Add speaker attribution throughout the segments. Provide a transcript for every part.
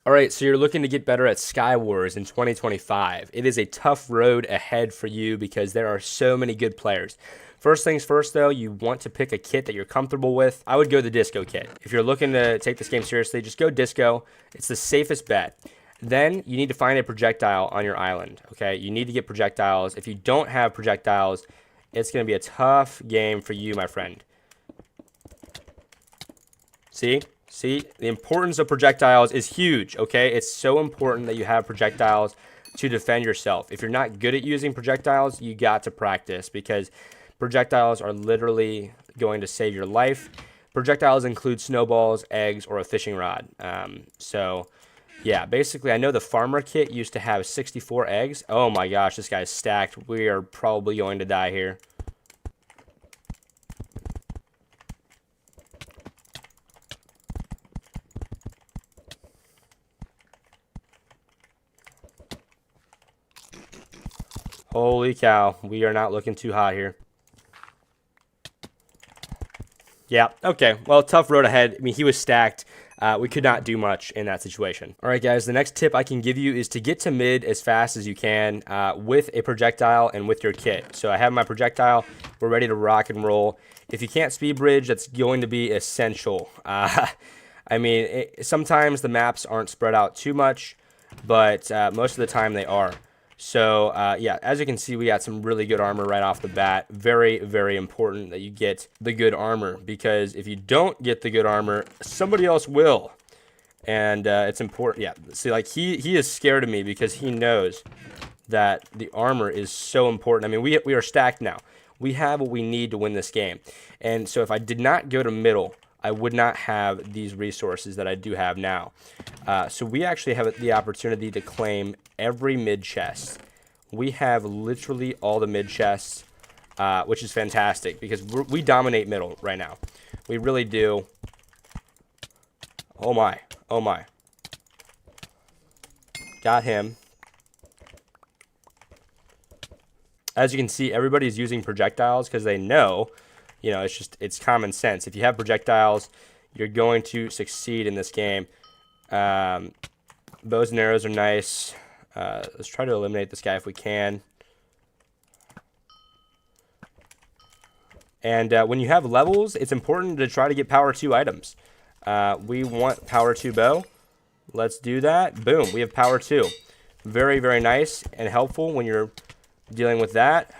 Speaker 1: All right, so you're looking to get better at Skywars in 2025. It is a tough road ahead for you because there are so many good players. First things first, though, you want to pick a kit that you're comfortable with. I would go the Disco kit. If you're looking to take this game seriously, just go Disco. It's the safest bet. Then you need to find a projectile on your island, okay? You need to get projectiles. If you don't have projectiles, it's going to be a tough game for you, my friend. See, the importance of projectiles is huge, okay? It's so important that you have projectiles to defend yourself. If you're not good at using projectiles, you got to practice because projectiles are literally going to save your life. Projectiles include snowballs, eggs, or a fishing rod. Yeah, basically, I know the farmer kit used to have 64 eggs. Oh my gosh, this guy's stacked. We are probably going to die here. Holy cow, we are not looking too hot here. Yeah, okay, well, tough road ahead. I mean, he was stacked. We could not do much in that situation. All right, guys, the next tip I can give you is to get to mid as fast as you can with a projectile and with your kit. So I have my projectile. We're ready to rock and roll. If you can't speed bridge, that's going to be essential. I mean, sometimes the maps aren't spread out too much, but most of the time they are. So, yeah, as you can see, we got some really good armor right off the bat. Very, very important that you get the good armor, because if you don't get the good armor, somebody else will. And it's important. Yeah, see, like, he is scared of me because he knows that the armor is so important. I mean, we are stacked now. We have what we need to win this game. And so if I did not go to middle, I would not have these resources that I do have now. So we actually have the opportunity to claim every mid chest. We have literally all the mid chests, which is fantastic because we dominate middle right now. We really do. Oh my, oh my. Got him. As you can see, everybody's using projectiles because they know, you know, it's common sense. If you have projectiles, you're going to succeed in this game. Bows and arrows are nice. Let's try to eliminate this guy if we can. And when you have levels, it's important to try to get power 2 items. We want power 2 bow. Let's do that. Boom, we have power 2. Very, very nice and helpful when you're dealing with that.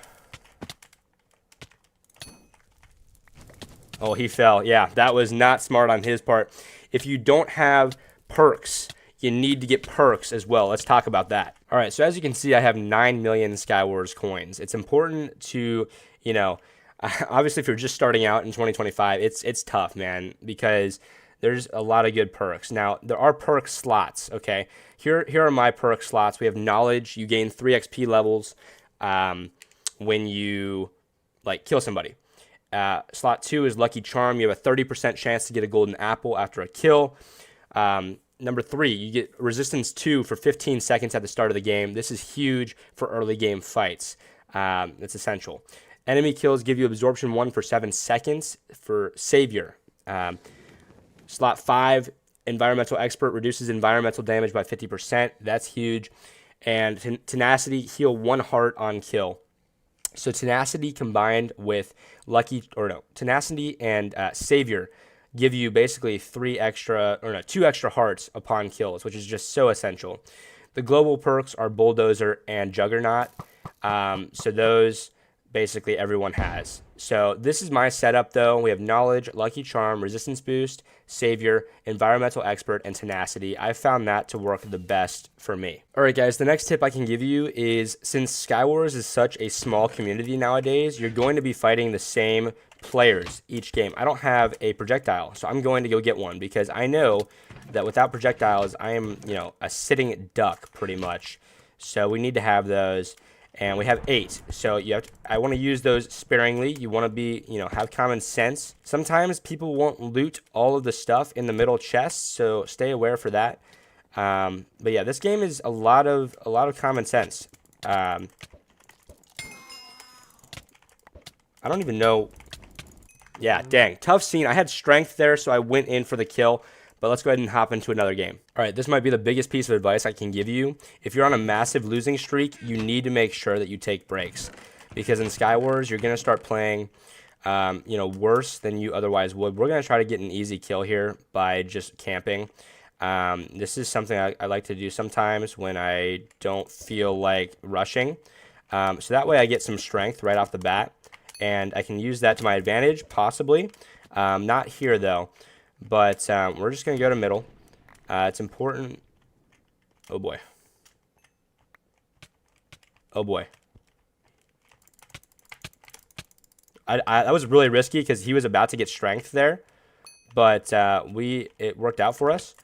Speaker 1: Oh, he fell. Yeah, that was not smart on his part. If you don't have perks, you need to get perks as well. Let's talk about that. All right, so as you can see, I have 9 million Skywars coins. It's important to, you know, obviously if you're just starting out in 2025, it's tough, man, because there's a lot of good perks. Now, there are perk slots, okay? Here are my perk slots. We have knowledge. You gain 3 XP levels when you, like, kill somebody. Slot 2 is Lucky Charm. You have a 30% chance to get a golden apple after a kill. Number 3, you get Resistance 2 for 15 seconds at the start of the game. This is huge for early game fights. It's essential. Enemy kills give you Absorption 1 for 7 seconds for Savior. Slot 5, Environmental Expert reduces environmental damage by 50%. That's huge. And Tenacity, heal 1 heart on kill. So Tenacity combined with Tenacity and Savior give you basically 2 extra hearts upon kills, which is just so essential. The global perks are Bulldozer and Juggernaut. So those basically everyone has. So this is my setup though. We have Knowledge, Lucky Charm, Resistance Boost, Savior, Environmental Expert, and Tenacity. I found that to work the best for me. All right, guys, the next tip I can give you is, since Skywars is such a small community nowadays, you're going to be fighting the same players each game. I don't have a projectile, so I'm going to go get one because I know that without projectiles, I am, you know, a sitting duck pretty much. So we need to have those. And we have 8, so I want to use those sparingly. You want to be, you know, have common sense. Sometimes people won't loot all of the stuff in the middle chest, so stay aware for that. But yeah, this game is a lot of common sense. I don't even know. Yeah, dang, tough scene. I had strength there, so I went in for the kill. But let's go ahead and hop into another game. All right, this might be the biggest piece of advice I can give you. If you're on a massive losing streak, you need to make sure that you take breaks. Because in Skywars, you're going to start playing worse than you otherwise would. We're going to try to get an easy kill here by just camping. This is something I like to do sometimes when I don't feel like rushing. So that way I get some strength right off the bat, and I can use that to my advantage, possibly. Not here, though, but we're just going to go to middle. It's important. Oh, boy. Oh, boy. That was really risky because he was about to get strength there, but it worked out for us,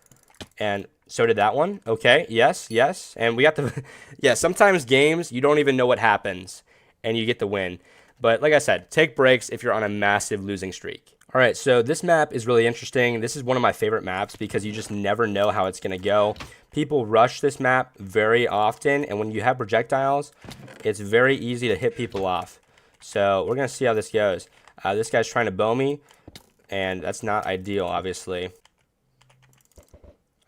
Speaker 1: and so did that one. Okay, yes, and we got the yeah. Sometimes games you don't even know what happens, and you get the win. But like I said, take breaks if you're on a massive losing streak. All right, so this map is really interesting. This is one of my favorite maps because you just never know how it's gonna go. People rush this map very often, and when you have projectiles, it's very easy to hit people off. So we're going to see how this goes. This guy's trying to bow me, and that's not ideal, obviously.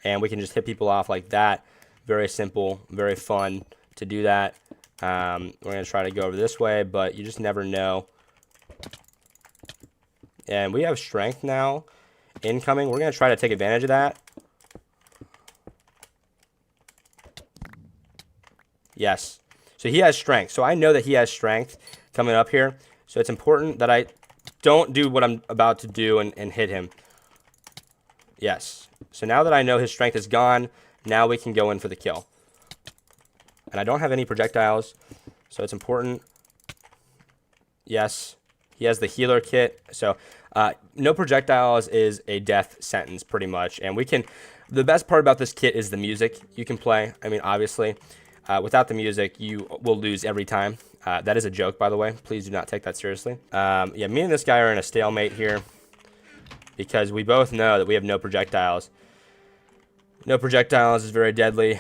Speaker 1: And we can just hit people off like that. Very simple, very fun to do that. We're going to try to go over this way, but you just never know. And we have strength now incoming. We're going to try to take advantage of that. Yes. So he has strength. So I know that he has strength coming up here. So it's important that I don't do what I'm about to do and hit him. Yes. So now that I know his strength is gone, now we can go in for the kill. And I don't have any projectiles, so it's important. Yes. He has the healer kit. So no projectiles is a death sentence pretty much. And we can, the best part about this kit is the music you can play. I mean, obviously, without the music, you will lose every time. That is a joke, by the way. Please do not take that seriously. Yeah, me and this guy are in a stalemate here because we both know that we have no projectiles. No projectiles is very deadly.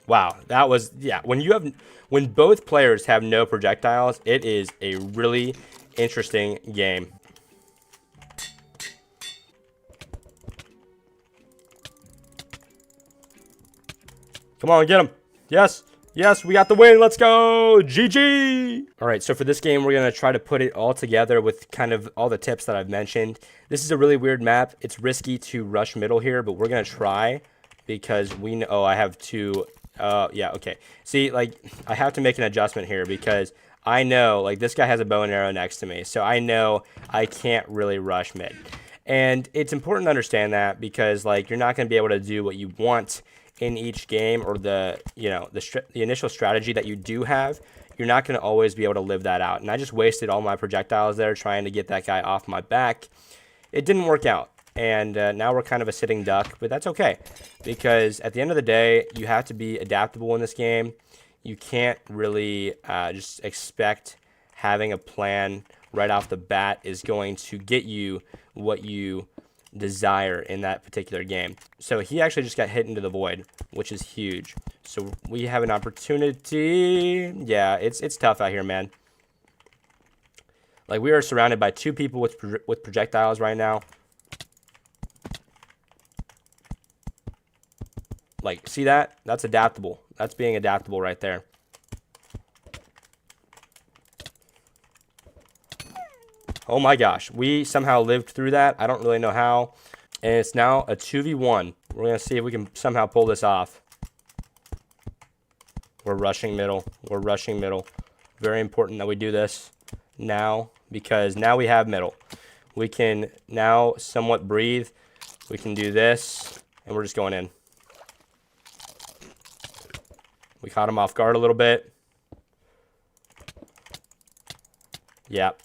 Speaker 1: Wow, that was, yeah, when both players have no projectiles, it is a really interesting game. Come on, get him. Yes. Yes, we got the win. Let's go. GG. All right, so for this game, we're going to try to put it all together with kind of all the tips that I've mentioned. This is a really weird map. It's risky to rush middle here, but we're going to try because we know, oh, I have two. Yeah, okay. See, like, I have to make an adjustment here because I know, like, this guy has a bow and arrow next to me, so I know I can't really rush mid. And it's important to understand that because, like, you're not going to be able to do what you want in each game, or the initial strategy that you do have, you're not going to always be able to live that out. And I just wasted all my projectiles there trying to get that guy off my back. It didn't work out, and now we're kind of a sitting duck, but that's okay because at the end of the day, you have to be adaptable in this game. You can't really just expect having a plan right off the bat is going to get you what you desire in that particular game. So he actually just got hit into the void, which is huge. So we have an opportunity. Yeah, it's tough out here, man. Like, we are surrounded by two people with projectiles right now. Like, see that? That's adaptable. That's being adaptable right there. Oh my gosh, we somehow lived through that. I don't really know how. And it's now a 2v1. We're going to see if we can somehow pull this off. We're rushing middle. We're rushing middle. Very important that we do this now because now we have middle. We can now somewhat breathe. We can do this, and we're just going in. We caught him off guard a little bit. Yep.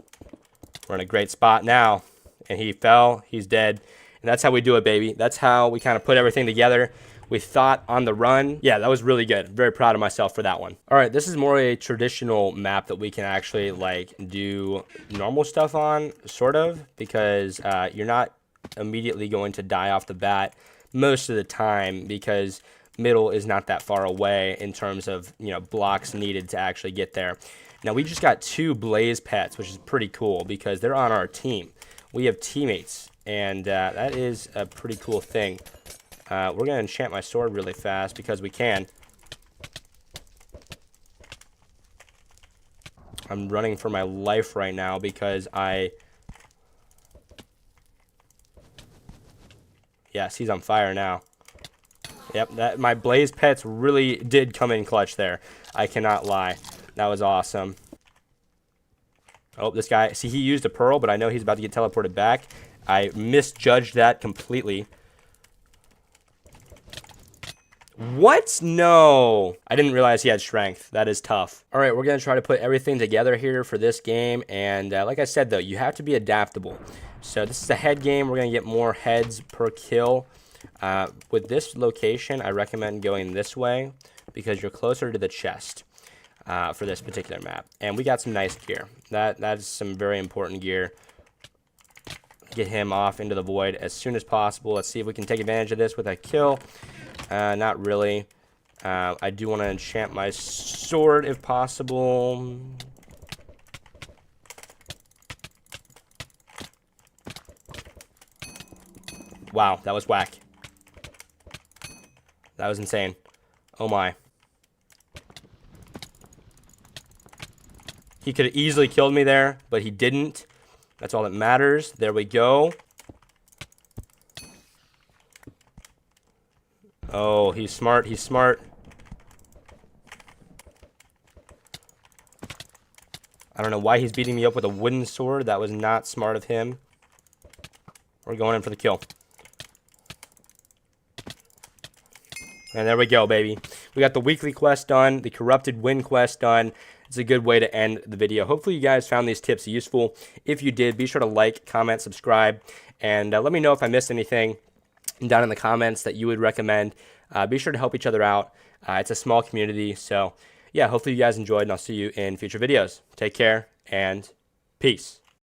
Speaker 1: We're in a great spot now, and he fell. He's dead, and that's how we do it, baby. That's how we kind of put everything together. We thought on the run. Yeah, that was really good. Very proud of myself for that one. All right, this is more a traditional map that we can actually, like, do normal stuff on, sort of, because you're not immediately going to die off the bat most of the time because middle is not that far away in terms of, you know, blocks needed to actually get there. Now, we just got 2 blaze pets, which is pretty cool because they're on our team. We have teammates, and that is a pretty cool thing. We're going to enchant my sword really fast because we can. I'm running for my life right now because Yes, he's on fire now. Yep, my blaze pets really did come in clutch there. I cannot lie. That was awesome. Oh, this guy, see, he used a pearl, but I know he's about to get teleported back. I misjudged that completely. What? No. I didn't realize he had strength. That is tough. All right, we're going to try to put everything together here for this game. And like I said, though, you have to be adaptable. So this is a head game. We're going to get more heads per kill. With this location, I recommend going this way because you're closer to the chest for this particular map. And we got some nice gear. That's some very important gear. Get him off into the void as soon as possible. Let's see if we can take advantage of this with a kill. Not really. I do want to enchant my sword if possible. Wow, that was whack. That was insane. Oh my. He could have easily killed me there, but he didn't. That's all that matters. There we go. Oh, he's smart. He's smart. I don't know why he's beating me up with a wooden sword. That was not smart of him. We're going in for the kill. And there we go, baby. We got the weekly quest done, the corrupted win quest done. It's a good way to end the video. Hopefully you guys found these tips useful. If you did, be sure to like, comment, subscribe, and let me know if I missed anything down in the comments that you would recommend. Be sure to help each other out. It's a small community. So, yeah, hopefully you guys enjoyed, and I'll see you in future videos. Take care, and peace.